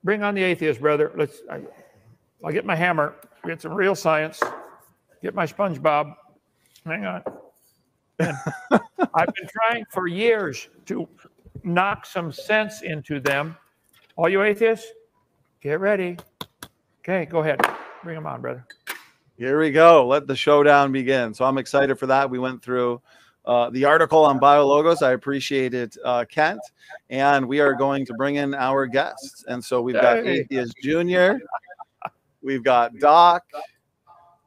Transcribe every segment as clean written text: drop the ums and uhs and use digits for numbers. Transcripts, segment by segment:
Bring on the atheist, brother. I'll get my hammer, get some real science, get my SpongeBob. Hang on. I've been trying for years to knock some sense into them. All you atheists, get ready. Okay, go ahead. Bring them on, brother. Here we go. Let the showdown begin. So I'm excited for that. We went through the article on BioLogos. I appreciate it, Kent. And we are going to bring in our guests. And so we've got AtheistJunior. We've got Doc.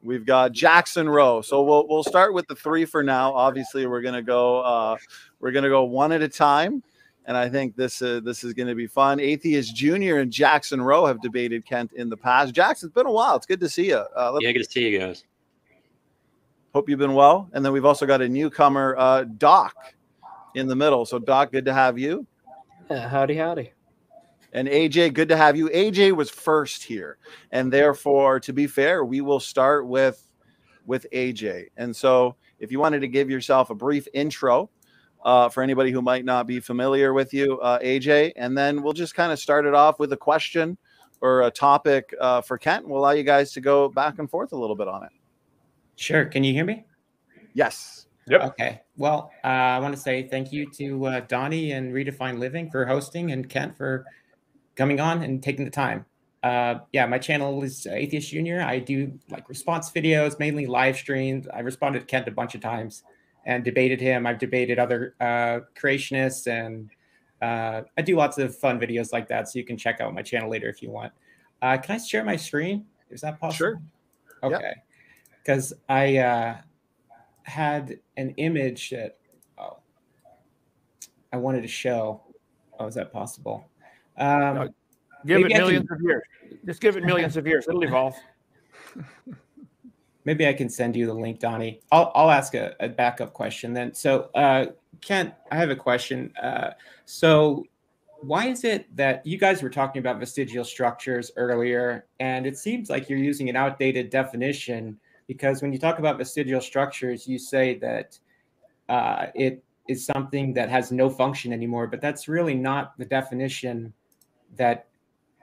We've got Jackson Rowe. So we'll start with the three for now. Obviously, we're gonna go one at a time, and I think this is gonna be fun. AtheistJunior and Jackson Rowe have debated Kent in the past. Jackson, it's been a while. It's good to see you. Yeah, good to see you guys. Hope you've been well. And then we've also got a newcomer, Doc, in the middle. So Doc, good to have you. Howdy, howdy. And AJ, good to have you. AJ was first here, and therefore, to be fair, we will start with AJ. And so, if you wanted to give yourself a brief intro for anybody who might not be familiar with you, AJ, and then we'll just kind of start it off with a question or a topic for Kent. We'll allow you guys to go back and forth a little bit on it. Sure. Can you hear me? Yes. Yep. Okay. Well, I want to say thank you to Donnie and Redefine Living for hosting, and Kent for coming on and taking the time. Yeah, my channel is AtheistJunior. I do like response videos, mainly live streams. I responded to Kent a bunch of times and debated him. I've debated other creationists, and I do lots of fun videos like that. So you can check out my channel later if you want. Can I share my screen? Is that possible? Sure. Okay. Because I had an image that I wanted to show. Oh, is that possible? Give it millions of years. Just give it millions of years. It'll evolve. Maybe I can send you the link, Donnie. I'll ask a backup question then. So, Kent, I have a question. So why is it that you guys were talking about vestigial structures earlier, and it seems like you're using an outdated definition, because when you talk about vestigial structures, you say that it is something that has no function anymore, but that's really not the definition that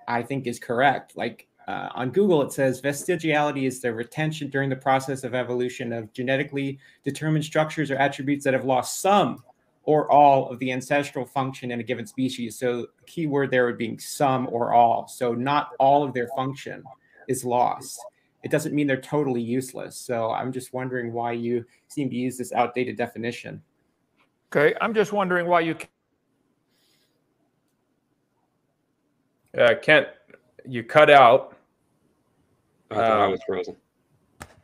I think is correct. Like on Google, it says vestigiality is the retention during the process of evolution of genetically determined structures or attributes that have lost some or all of the ancestral function in a given species. So the key word there would be some or all. So not all of their function is lost. It doesn't mean they're totally useless. So I'm just wondering why you seem to use this outdated definition. Okay, I'm just wondering why you. Kent, you cut out. I thought I was frozen.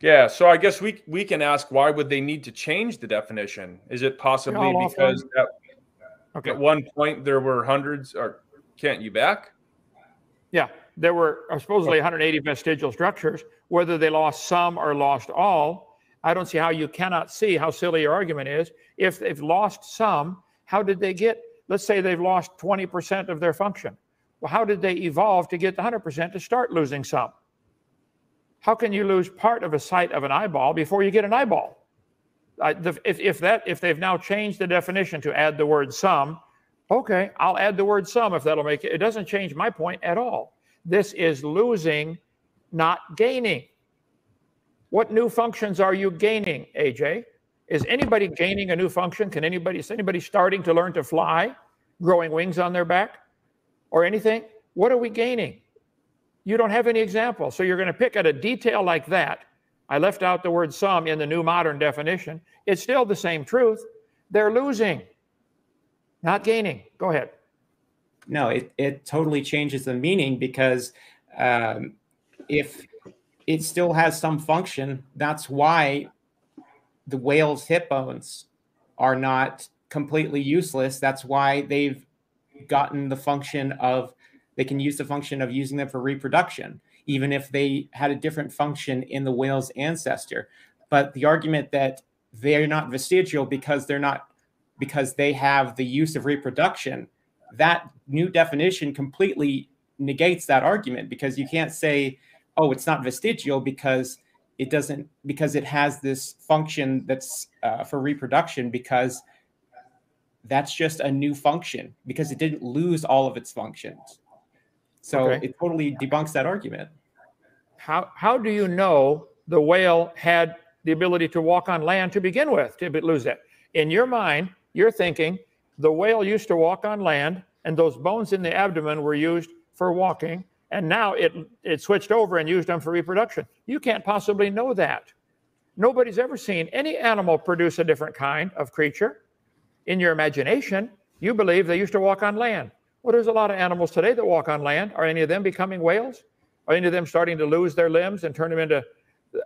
Yeah, so I guess we can ask, why would they need to change the definition? Is it possibly because at one point there were hundreds? Or Kent, you back? Yeah, there were supposedly 180 vestigial structures. Whether they lost some or lost all, I don't see how you cannot see how silly your argument is. If they've lost some, how did they get? Let's say they've lost 20% of their function. Well, how did they evolve to get the 100% to start losing some? How can you lose part of a sight of an eyeball before you get an eyeball? If they've now changed the definition to add the word some, okay, I'll add the word some if that'll make it. It doesn't change my point at all. This is losing, not gaining. What new functions are you gaining, AJ? Is anybody gaining a new function? Is anybody starting to learn to fly, growing wings on their back, or anything? What are we gaining? You don't have any example. So you're going to pick at a detail like that. I left out the word some in the new modern definition. It's still the same truth. They're losing, not gaining. Go ahead. No, it totally changes the meaning, because if it still has some function, that's why the whale's hip bones are not completely useless. That's why they've gotten the function of, they can use the function of using them for reproduction, even if they had a different function in the whale's ancestor. But the argument that they're not vestigial because they have the use of reproduction, that new definition completely negates that argument, because you can't say, oh, it's not vestigial because it has this function that's for reproduction, because that's just a new function, because it didn't lose all of its functions. So Okay. it totally debunks that argument. How do you know the whale had the ability to walk on land to begin with, to lose that? In your mind, you're thinking the whale used to walk on land and those bones in the abdomen were used for walking, and now it switched over and used them for reproduction. You can't possibly know that. Nobody's ever seen any animal produce a different kind of creature. In your imagination, you believe they used to walk on land. Well, there's a lot of animals today that walk on land. Are any of them becoming whales? Are any of them starting to lose their limbs and turn them into...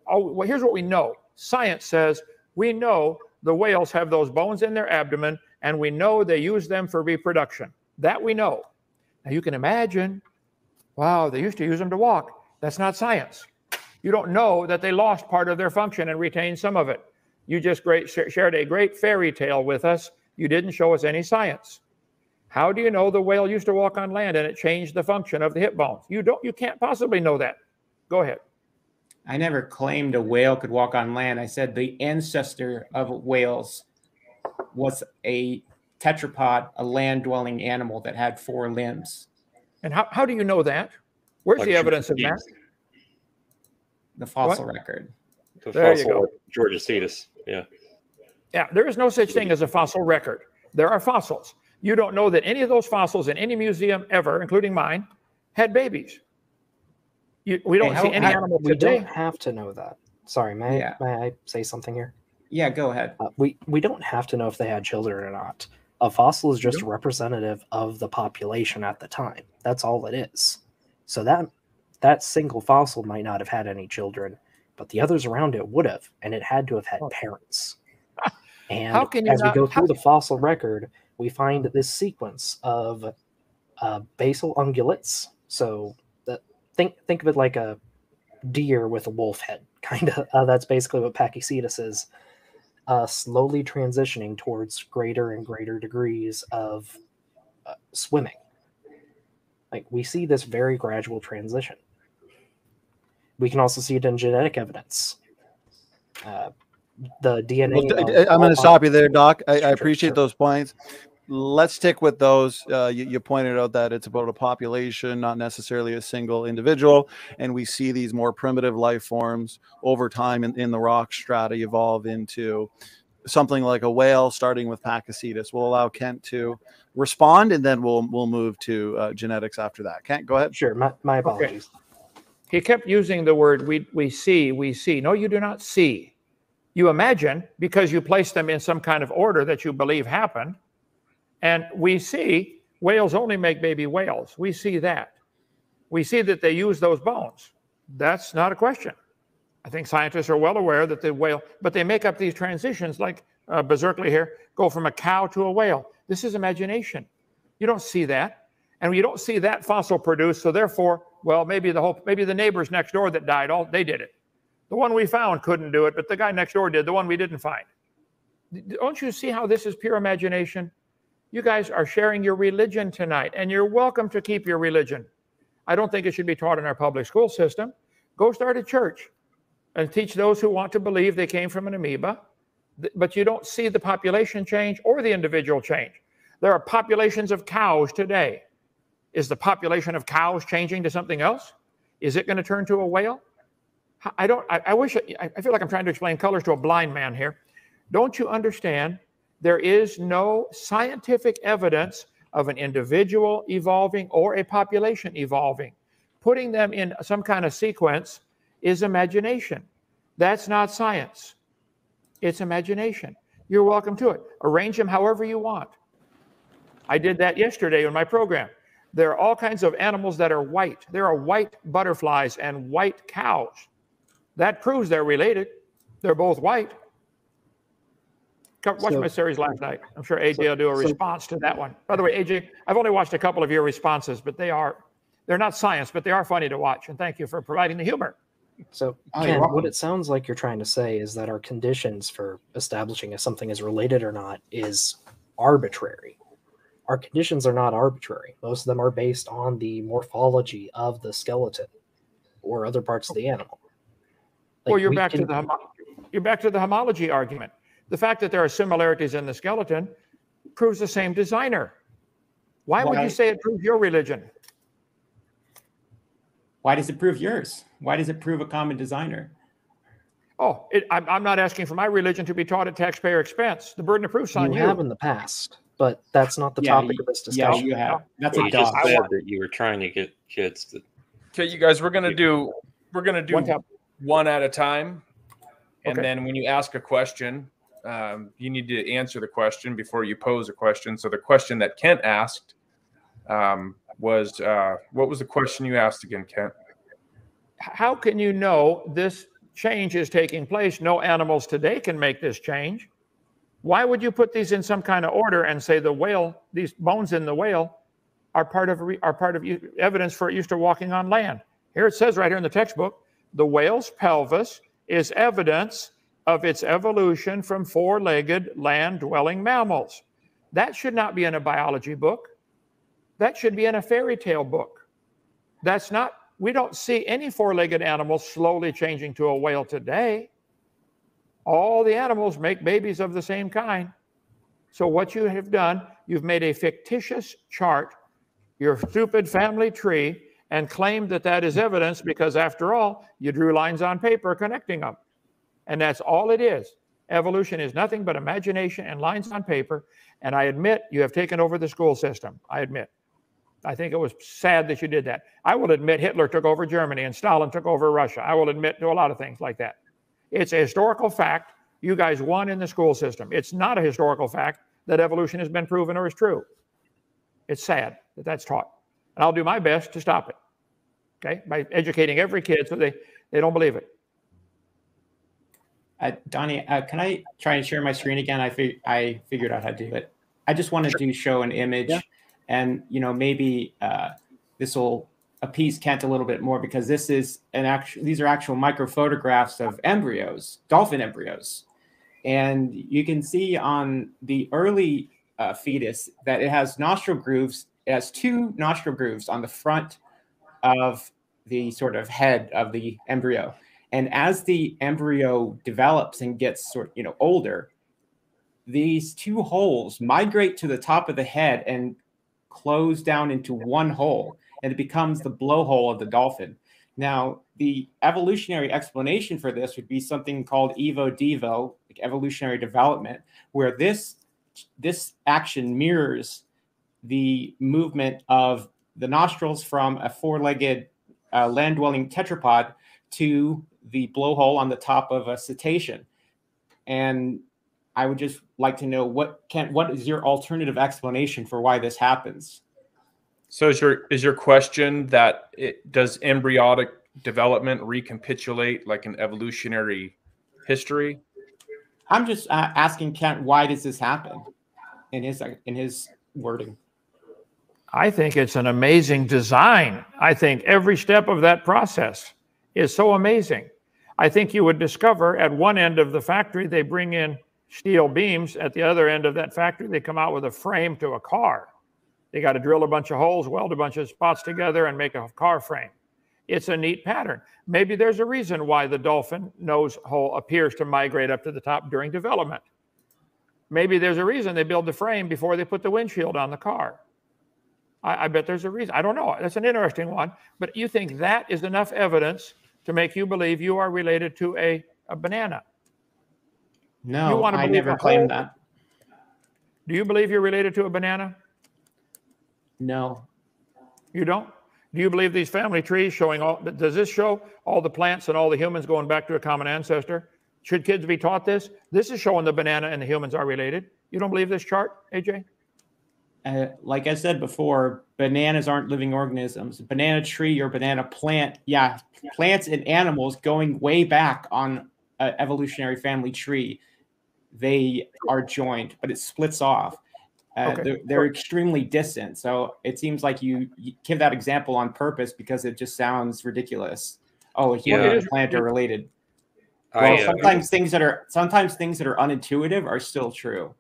Oh, well, here's what we know. Science says we know the whales have those bones in their abdomen, and we know they use them for reproduction. That we know. Now, you can imagine, wow, they used to use them to walk. That's not science. You don't know that they lost part of their function and retained some of it. You just shared a great fairy tale with us. You didn't show us any science. How do you know the whale used to walk on land and it changed the function of the hip bones? You can't possibly know that. Go ahead. I never claimed a whale could walk on land. I said the ancestor of whales was a tetrapod, a land-dwelling animal that had 4 limbs. And how do you know that? Where's the evidence of that? The fossil record. The there fossil you go. Georgia Cetus. Yeah. Yeah, there is no such thing as a fossil record. There are fossils. You don't know that any of those fossils in any museum ever, including mine, had babies. We don't see any animal We today. don't have to know that. Sorry, may I say something here? Yeah, go ahead. We don't have to know if they had children or not. A fossil is just representative of the population at the time. That's all it is. So that single fossil might not have had any children, but the others around it would have, and it had to have had parents. And as we go through the fossil record, we find this sequence of basal ungulates. So think of it like a deer with a wolf head, kind of. That's basically what Pachycetus is. Slowly transitioning towards greater and greater degrees of swimming. Like, we see this very gradual transition. We can also see it in genetic evidence. The DNA. Well, I'm going to stop you there, Doc. I appreciate those points. Let's stick with those. You pointed out that it's about a population, not necessarily a single individual. And we see these more primitive life forms over time in the rock strata evolve into something like a whale, starting with Pachycetus. We'll allow Kent to respond, and then we'll move to genetics after that. Kent, go ahead. Sure. My apologies. Okay. He kept using the word we see. No, you do not see. You imagine, because you place them in some kind of order that you believe happened. And we see whales only make baby whales. We see that. We see that they use those bones. That's not a question. I think scientists are well aware that the whale, but they make up these transitions like Berserkly here, go from a cow to a whale. This is imagination. You don't see that. And you don't see that fossil produced. So therefore, well, maybe the neighbors next door that died, they did it. The one we found couldn't do it, but the guy next door did, the one we didn't find. Don't you see how this is pure imagination? You guys are sharing your religion tonight, and you're welcome to keep your religion. I don't think it should be taught in our public school system. Go start a church and teach those who want to believe they came from an amoeba, but you don't see the population change or the individual change. There are populations of cows today. Is the population of cows changing to something else? Is it going to turn to a whale? I feel like I'm trying to explain colors to a blind man here. Don't you understand? There is no scientific evidence of an individual evolving or a population evolving. Putting them in some kind of sequence is imagination. That's not science. It's imagination. You're welcome to it. Arrange them however you want. I did that yesterday in my program. There are all kinds of animals that are white. There are white butterflies and white cows. That proves they're related. They're both white. Watch my series last night. I'm sure AJ will do a response to that one. By the way, AJ, I've only watched a couple of your responses, but they're not science, but they are funny to watch. And thank you for providing the humor. So, Ken, what it sounds like you're trying to say is that our conditions for establishing if something is related or not is arbitrary. Our conditions are not arbitrary. Most of them are based on the morphology of the skeleton or other parts of the animal. Like, well, you're back to the homology argument. The fact that there are similarities in the skeleton proves the same designer. Why would you say it proves your religion? Why does it prove yours? Why does it prove a common designer? Oh, I'm not asking for my religion to be taught at taxpayer expense. The burden of proof's on you. You have in the past, but that's not the topic of this discussion. Yeah, you have. That's You a just dog. said that you were trying to get kids to. Okay, you guys, we're gonna do one at a time, and Okay. then when you ask a question, you need to answer the question before you pose a question. So the question that Kent asked was, what was the question you asked again, Kent? How can you know this change is taking place? No animals today can make this change. Why would you put these in some kind of order and say the whale, these bones in the whale, are part of evidence for it used to walking on land? Here it says right here in the textbook, the whale's pelvis is evidence of its evolution from four-legged land-dwelling mammals. That should not be in a biology book. That should be in a fairy tale book. That's not. We don't see any four-legged animals slowly changing to a whale today. All the animals make babies of the same kind. So what you have done, you've made a fictitious chart, your stupid family tree, and claimed that that is evidence because, after all, you drew lines on paper connecting them. And that's all it is. Evolution is nothing but imagination and lines on paper. And I admit you have taken over the school system. I admit. I think it was sad that you did that. I will admit Hitler took over Germany and Stalin took over Russia. I will admit to a lot of things like that. It's a historical fact. You guys won in the school system. It's not a historical fact that evolution has been proven or is true. It's sad that that's taught. And I'll do my best to stop it, okay, by educating every kid so they don't believe it. Donnie, can I try and share my screen again? I figured out how to do it. I just wanted to show an image. Yeah. And, you know, maybe this will appease Kent a little bit more because this is these are actual micro photographs of embryos, dolphin embryos. And you can see on the early fetus that it has nostril grooves. It has two nostril grooves on the front of the sort of head of the embryo. And as the embryo develops and gets older, these two holes migrate to the top of the head and close down into one hole, and it becomes the blowhole of the dolphin. Now, the evolutionary explanation for this would be something called evo-devo, like evolutionary development, where this action mirrors the movement of the nostrils from a four-legged land-dwelling tetrapod to the blowhole on the top of a cetacean. And I would just like to know what is your alternative explanation for why this happens? So is your question that does embryonic development recapitulate like an evolutionary history? I'm just asking Kent, why does this happen in his wording? I think it's an amazing design. I think every step of that process is so amazing. I think you would discover at one end of the factory, they bring in steel beams. At the other end of that factory, they come out with a frame to a car. They got to drill a bunch of holes, weld a bunch of spots together, and make a car frame. It's a neat pattern. Maybe there's a reason why the dolphin nose hole appears to migrate up to the top during development. Maybe there's a reason they build the frame before they put the windshield on the car. I bet there's a reason. I don't know. That's an interesting one. But you think that is enough evidence to make you believe you are related to a banana? No, I never claimed that. Do you believe you're related to a banana? No. You don't? Do you believe these family trees showing all, does this show all the plants and all the humans going back to a common ancestor? Should kids be taught this? This is showing the banana and the humans are related. You don't believe this chart, AJ? Like I said before, bananas aren't living organisms. Banana tree or banana plant, yeah, plants and animals going way back on an evolutionary family tree, they are joined, but it splits off. Okay. They're extremely distant. So it seems like you give that example on purpose because it just sounds ridiculous. Oh, a human and a plant are related. Well, sometimes things that are unintuitive are still true.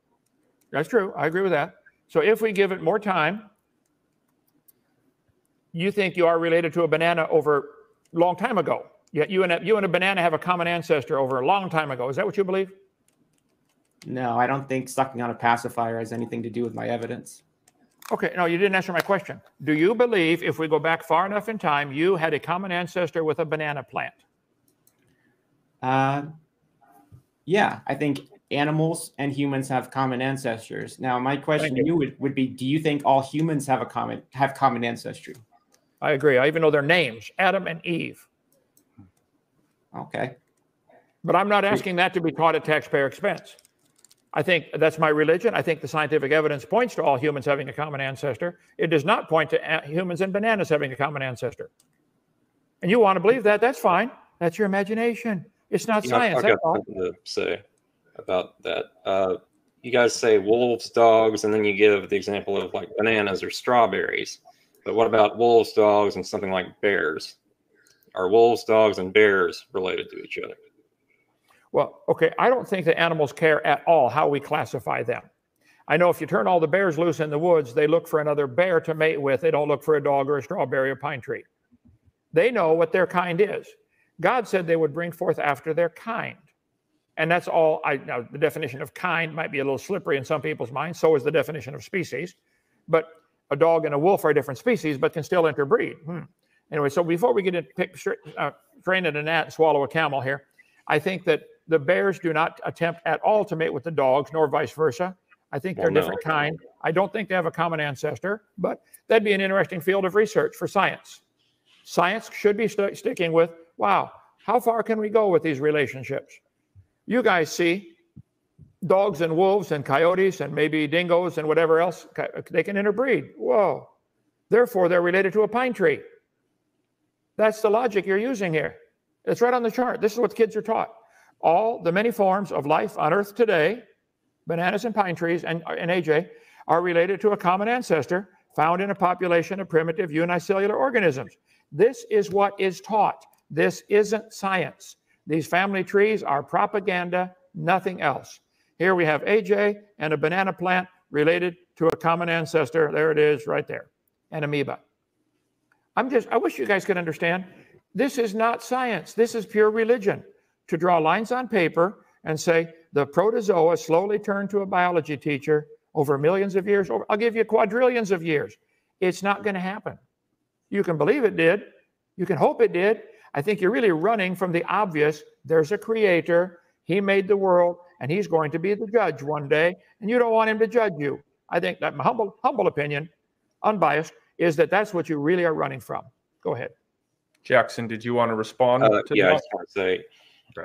That's true. I agree with that. So if we give it more time, you think you are related to a banana over a long time ago. Yet you and a banana have a common ancestor over a long time ago. Is that what you believe? No, I don't think sucking on a pacifier has anything to do with my evidence. Okay, no, you didn't answer my question. Do you believe if we go back far enough in time, you had a common ancestor with a banana plant? Yeah, I think animals and humans have common ancestors. Now, my question to you would be, do you think all humans have common ancestry? I agree. I even know their names, Adam and Eve. Okay. But I'm not asking that to be taught at taxpayer expense. I think that's my religion. I think the scientific evidence points to all humans having a common ancestor. It does not point to humans and bananas having a common ancestor. And you want to believe that, that's fine. That's your imagination. It's not science. I've got something to say about that. You guys say wolves, dogs, and then you give the example of like bananas or strawberries. But what about wolves, dogs, and something like bears? Are wolves, dogs, and bears related to each other? Well, okay, I don't think that animals care at all how we classify them. I know if you turn all the bears loose in the woods, they look for another bear to mate with. They don't look for a dog or a strawberry or pine tree. They know what their kind is. God said they would bring forth after their kind. And that's all. Now, the definition of kind might be a little slippery in some people's minds. So is the definition of species. But a dog and a wolf are different species, but can still interbreed. Anyway, so before we get into training a gnat and swallow a camel here, I think that the bears do not attempt at all to mate with the dogs, nor vice versa. I think they're different kind. I don't think they have a common ancestor, but that'd be an interesting field of research for science. Science should be sticking with, wow, how far can we go with these relationships? You guys see dogs and wolves and coyotes and maybe dingoes and whatever else, they can interbreed. Whoa. Therefore, they're related to a pine tree. That's the logic you're using here. It's right on the chart. This is what kids are taught. All the many forms of life on Earth today, bananas and pine trees and AJ, are related to a common ancestor found in a population of primitive unicellular organisms. This is what is taught. This isn't science. These family trees are propaganda, nothing else. Here we have AJ and a banana plant related to a common ancestor. There it is right there, an amoeba. I wish you guys could understand, this is not science. This is pure religion. To draw lines on paper and say the protozoa slowly turned to a biology teacher over millions of years, I'll give you quadrillions of years. It's not going to happen. You can believe it did. You can hope it did. I think you're really running from the obvious. There's a creator. He made the world, and he's going to be the judge one day, and you don't want him to judge you. I think that my humble opinion, unbiased, is that that's what you really are running from. Go ahead. Jackson, did you want to respond to that? I just want to say,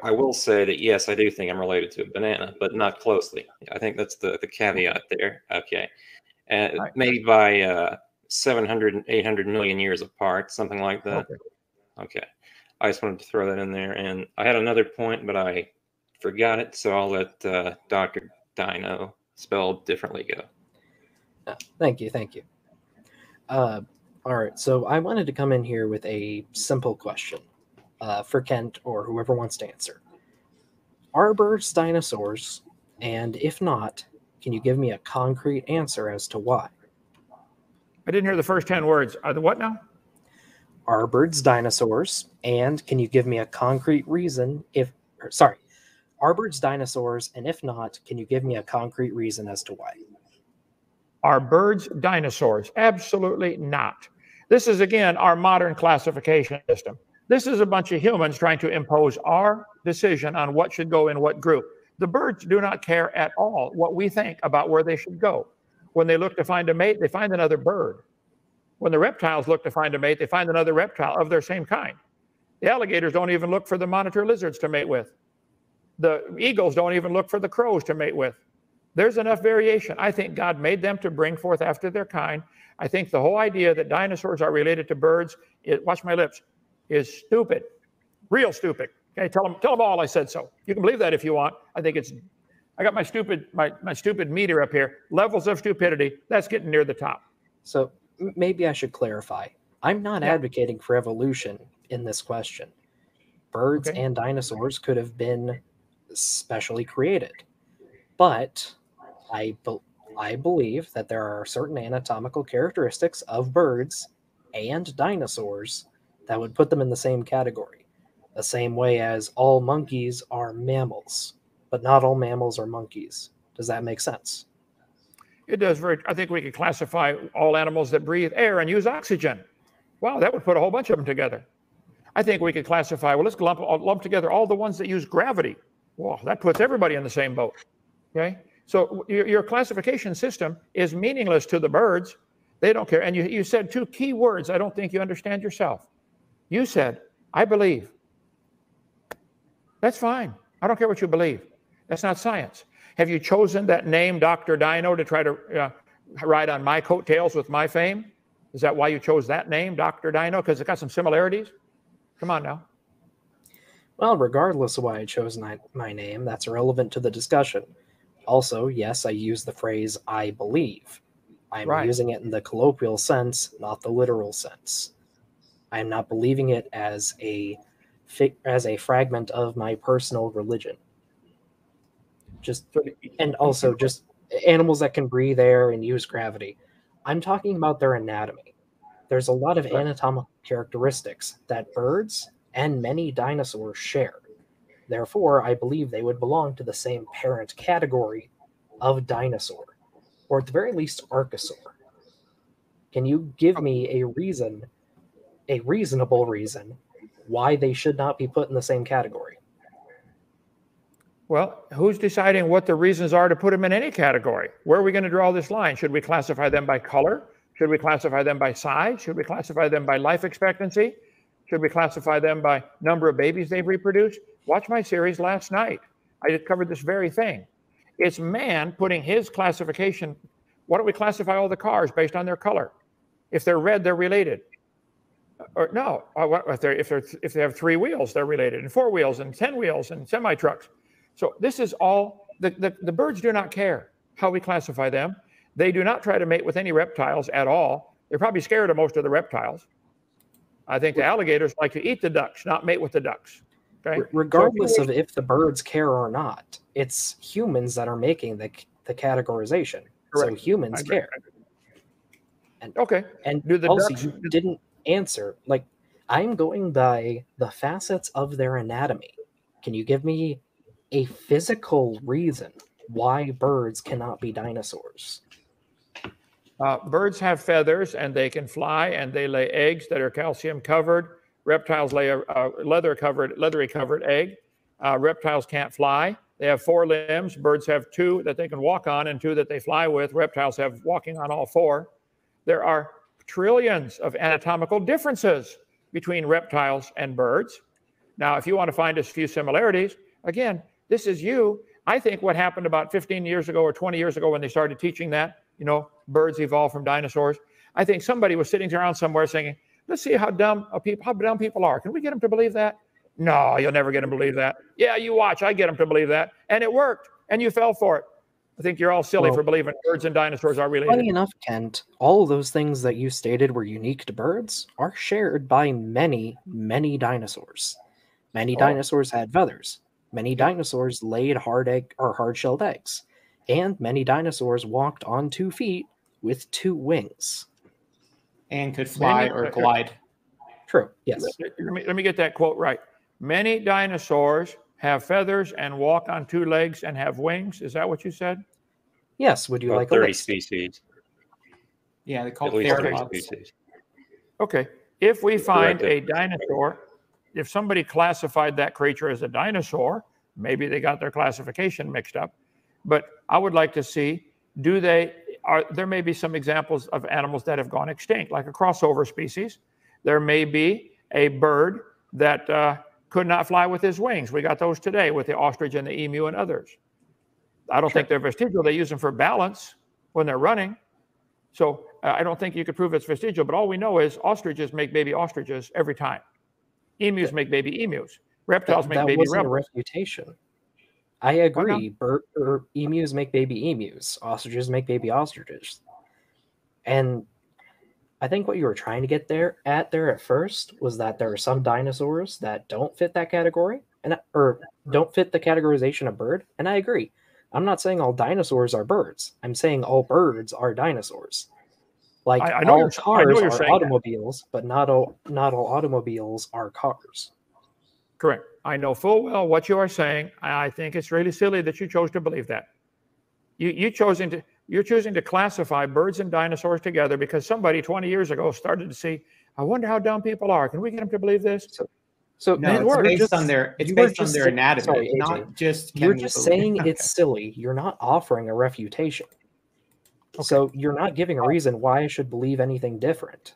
I will say that, yes, I do think I'm related to a banana, but not closely. I think that's the caveat there. Okay. And maybe by 700, 800 million years apart, something like that. Okay. I just wanted to throw that in there. And I had another point, but I forgot it. So I'll let Dr. Dino, spelled differently, go. Thank you. Thank you. All right. So I wanted to come in here with a simple question. For Kent or whoever wants to answer. Are birds dinosaurs? And if not, can you give me a concrete answer as to why? I didn't hear the first 10 words. Are the what now? Are birds dinosaurs? And can you give me a concrete reason are birds dinosaurs? And if not, can you give me a concrete reason as to why? Are birds dinosaurs? Absolutely not. This is, again, our modern classification system. This is a bunch of humans trying to impose our decision on what should go in what group. The birds do not care at all what we think about where they should go. When they look to find a mate, they find another bird. When the reptiles look to find a mate, they find another reptile of their same kind. The alligators don't even look for the monitor lizards to mate with. The eagles don't even look for the crows to mate with. There's enough variation. I think God made them to bring forth after their kind. I think the whole idea that dinosaurs are related to birds, watch my lips, is stupid, real stupid. Okay, tell them all I said so. You can believe that if you want. I think I got my stupid meter up here. Levels of stupidity, that's getting near the top. So maybe I should clarify. I'm not advocating for evolution in this question. Birds and dinosaurs could have been specially created. But I believe that there are certain anatomical characteristics of birds and dinosaurs that would put them in the same category, the same way as all monkeys are mammals, but not all mammals are monkeys. Does that make sense? It does very. I think we could classify all animals that breathe air and use oxygen. Wow, that would put a whole bunch of them together. I think we could classify. Well, let's lump together all the ones that use gravity. Well, that puts everybody in the same boat. Okay, so your classification system is meaningless to the birds. They don't care. And you said two key words. I don't think you understand yourself. You said, "I believe." That's fine. I don't care what you believe. That's not science. Have you chosen that name, Dr. Dino, to try to ride on my coattails with my fame? Is that why you chose that name, Dr. Dino? Because it got some similarities? Come on now. Well, regardless of why I chose my name, that's irrelevant to the discussion. Also, yes, I use the phrase "I believe." I'm using it in the colloquial sense, not the literal sense. I'm not believing it as a fragment of my personal religion. And also just animals that can breathe air and use gravity. I'm talking about their anatomy. There's a lot of anatomical characteristics that birds and many dinosaurs share. Therefore, I believe they would belong to the same parent category of dinosaur, or at the very least, archosaur. Can you give me a reasonable reason, why they should not be put in the same category? Well, who's deciding what the reasons are to put them in any category? Where are we going to draw this line? Should we classify them by color? Should we classify them by size? Should we classify them by life expectancy? Should we classify them by number of babies they've reproduced? Watch my series last night. I just covered this very thing. It's man putting his classification. Why don't we classify all the cars based on their color? If they're red, they're related. Or no, if they have 3 wheels, they're related, and 4 wheels, and 10 wheels, and semi-trucks. So this is all, the birds do not care how we classify them. They do not try to mate with any reptiles at all. They're probably scared of most of the reptiles. I think the alligators like to eat the ducks, not mate with the ducks. Okay? Regardless of if the birds care or not, it's humans that are making the categorization. Correct. So humans care. And, okay. And also, you didn't answer. Like, I'm going by the facets of their anatomy. Can you give me a physical reason why birds cannot be dinosaurs? Birds have feathers and they can fly and they lay eggs that are calcium covered. Reptiles lay a leathery covered egg. Reptiles can't fly. They have 4 limbs. Birds have 2 that they can walk on and 2 that they fly with. Reptiles have walking on all 4. There are trillions of anatomical differences between reptiles and birds. Now, if you want to find a few similarities, again, this is you. I think what happened about 15 years ago or 20 years ago when they started teaching that, birds evolved from dinosaurs. I think somebody was sitting around somewhere saying, let's see how dumb people are. Can we get them to believe that? No, you'll never get them to believe that. Yeah, you watch. I get them to believe that. And it worked. And you fell for it. I think you're all silly for believing birds and dinosaurs are related. Funny enough, Kent, all of those things that you stated were unique to birds are shared by many, many dinosaurs. Many dinosaurs had feathers. Many dinosaurs laid hard-shelled eggs. And many dinosaurs walked on 2 feet with 2 wings. And could fly or glide. True, yes. Let me get that quote right. Many dinosaurs have feathers and walk on 2 legs and have wings. Is that what you said? Yes. Would you like 30 species. Yeah, they call it theropods. Species. Okay. If we find a dinosaur, if somebody classified that creature as a dinosaur, maybe they got their classification mixed up. But I would like to see, there may be some examples of animals that have gone extinct, like a crossover species. There may be a bird that could not fly with his wings. We got those today with the ostrich and the emu and others. I don't think they're vestigial. They use them for balance when they're running. So I don't think you could prove it's vestigial, but all we know is ostriches make baby ostriches every time. Emus make baby emus. Reptiles make baby reptiles. That wasn't a refutation. I agree. Emus make baby emus. Ostriches make baby ostriches. And I think what you were trying to get at first was that there are some dinosaurs that don't fit that category, or don't fit the categorization of bird. And I agree. I'm not saying all dinosaurs are birds. I'm saying all birds are dinosaurs. Like all cars are automobiles, but not all automobiles are cars. Correct. I know full well what you are saying. I think it's really silly that you chose to believe that. You chose into. You're choosing to classify birds and dinosaurs together because somebody 20 years ago started to see, I wonder how dumb people are. Can we get them to believe this? So no, it's based on their anatomy, sorry, not just you're just saying it's silly. You're not offering a refutation. Okay. So you're not giving a reason why I should believe anything different.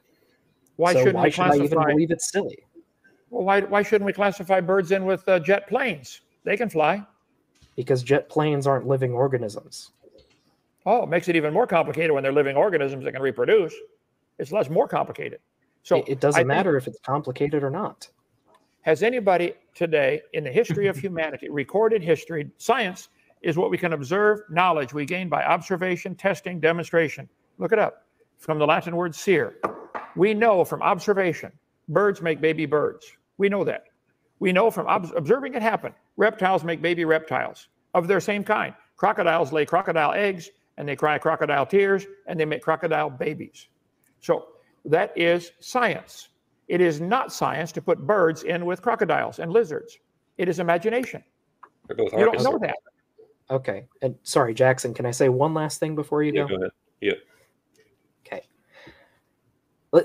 Why should I even believe it's silly? Well, why shouldn't we classify birds in with jet planes? They can fly. Because jet planes aren't living organisms. Oh, it makes it even more complicated when they're living organisms that can reproduce. It's more complicated. So it doesn't matter if it's complicated or not. Has anybody today in the history of humanity, recorded history, science is what we can observe, knowledge we gain by observation, testing, demonstration. Look it up. From the Latin word seer. We know from observation, birds make baby birds. We know that. We know from observing it happen. Reptiles make baby reptiles of their same kind. Crocodiles lay crocodile eggs, and they cry crocodile tears, and they make crocodile babies. So that is science. It is not science to put birds in with crocodiles and lizards. It is imagination. You don't know that. Okay. And sorry, Jackson, can I say one last thing before you go? Go ahead. Yeah. Okay.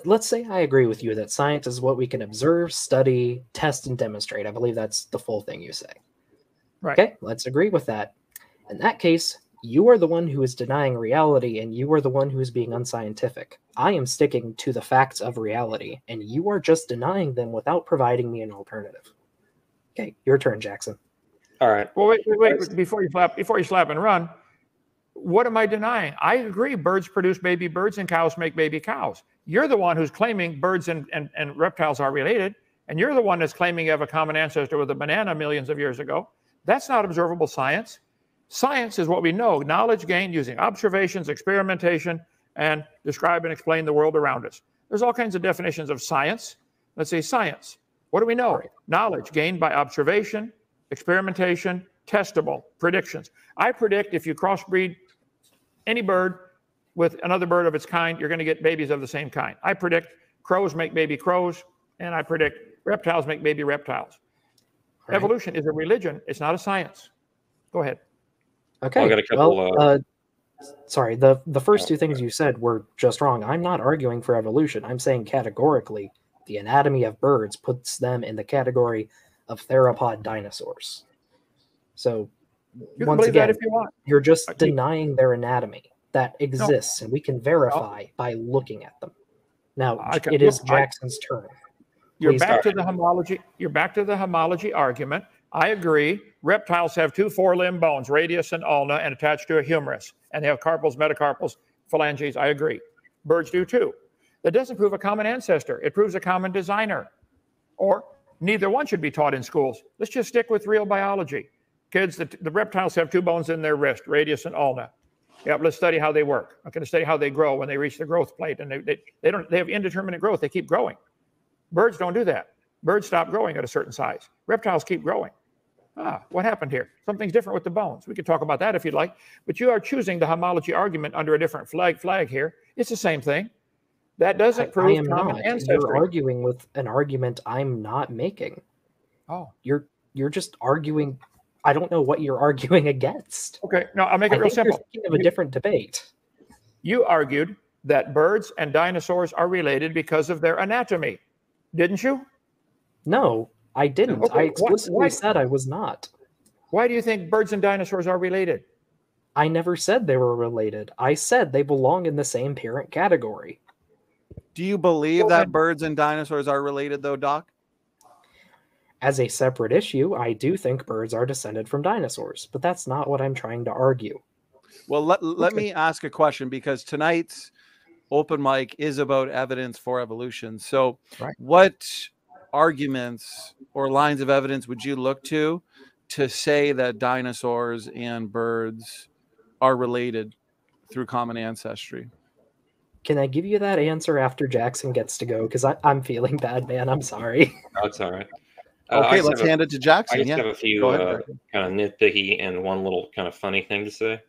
Let's say I agree with you that science is what we can observe, study, test, and demonstrate. I believe that's the full thing you say. Right. Okay, let's agree with that. In that case, you are the one who is denying reality, and you are the one who is being unscientific. I am sticking to the facts of reality, and you are just denying them without providing me an alternative. Okay, your turn, Jackson. All right. Well, wait. Before you slap and run, what am I denying? I agree birds produce baby birds and cows make baby cows. You're the one who's claiming birds and reptiles are related, and you're the one that's claiming you have a common ancestor with a banana millions of years ago. That's not observable science. Science is what we know, knowledge gained using observations, experimentation, and describe and explain the world around us. There's all kinds of definitions of science. Let's say science. What do we know? Right. Knowledge gained by observation, experimentation, testable, predictions. I predict if you crossbreed any bird with another bird of its kind, you're going to get babies of the same kind. I predict crows make baby crows, and I predict reptiles make baby reptiles. Right. Evolution is a religion. It's not a science. Go ahead. Okay. Sorry, the first two things you said were just wrong. I'm not arguing for evolution. I'm saying categorically the anatomy of birds puts them in the category of theropod dinosaurs. So once again, that if you want. You're just denying their anatomy that exists, and we can verify by looking at them. Now, it is Jackson's turn. You're back to the homology. You're back to the homology argument. I agree. Reptiles have two four-limb bones, radius and ulna, and attached to a humerus. And they have carpals, metacarpals, phalanges. I agree. Birds do too. That doesn't prove a common ancestor. It proves a common designer. Or neither one should be taught in schools. Let's just stick with real biology. Kids, the reptiles have two bones in their wrist, radius and ulna. Yeah, let's study how they work. I'm going to study how they grow when they reach the growth plate. And they have indeterminate growth. They keep growing. Birds don't do that. Birds stop growing at a certain size. Reptiles keep growing. What happened here? Something's different with the bones. We could talk about that if you'd like. But you are choosing the homology argument under a different flag here. It's the same thing. That doesn't prove common ancestry. You're arguing with an argument I'm not making. Oh. You're just arguing. I don't know what you're arguing against. Okay, no, I'll make it real simple. You're thinking of a different debate. You argued that birds and dinosaurs are related because of their anatomy, didn't you? No, I didn't. Okay, I explicitly said I was not. Why do you think birds and dinosaurs are related? I never said they were related. I said they belong in the same parent category. Do you believe that birds and dinosaurs are related, though, Doc? As a separate issue, I do think birds are descended from dinosaurs, but that's not what I'm trying to argue. Well, let me ask a question, because tonight's open mic is about evidence for evolution. So what arguments or lines of evidence would you look to say that dinosaurs and birds are related through common ancestry? Can I give you that answer after Jackson gets to go? Because I'm feeling bad, man. I'm sorry. That's all right. Okay, let's hand it to Jackson. I just have a few kind of nitpicky and one little kind of funny thing to say.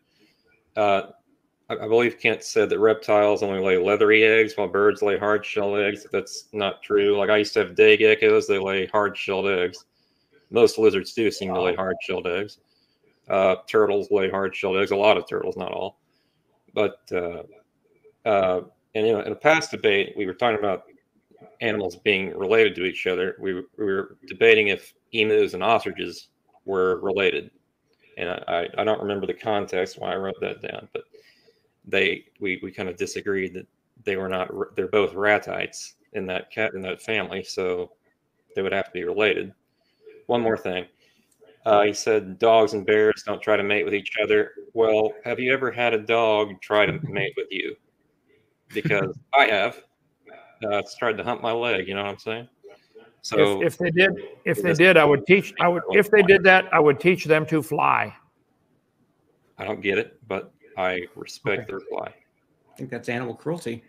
I believe Kent said that reptiles only lay leathery eggs while birds lay hard-shelled eggs. That's not true. Like I used to have day geckos, they lay hard-shelled eggs. Most lizards do seem to lay hard-shelled eggs. Turtles lay hard-shelled eggs. A lot of turtles, not all. But and in a past debate, we were talking about animals being related to each other. We were debating if emus and ostriches were related, and I don't remember the context why I wrote that down, but we kind of disagreed that they were not. They're both ratites in that family, so they would have to be related. One more thing. He said dogs and bears don't try to mate with each other. Well, have you ever had a dog try to mate with you? Because I have. It's tried to hump my leg. You know what I'm saying? So if they did, if they did that, I would teach them to fly. I don't get it, but I respect the reply. I think that's animal cruelty.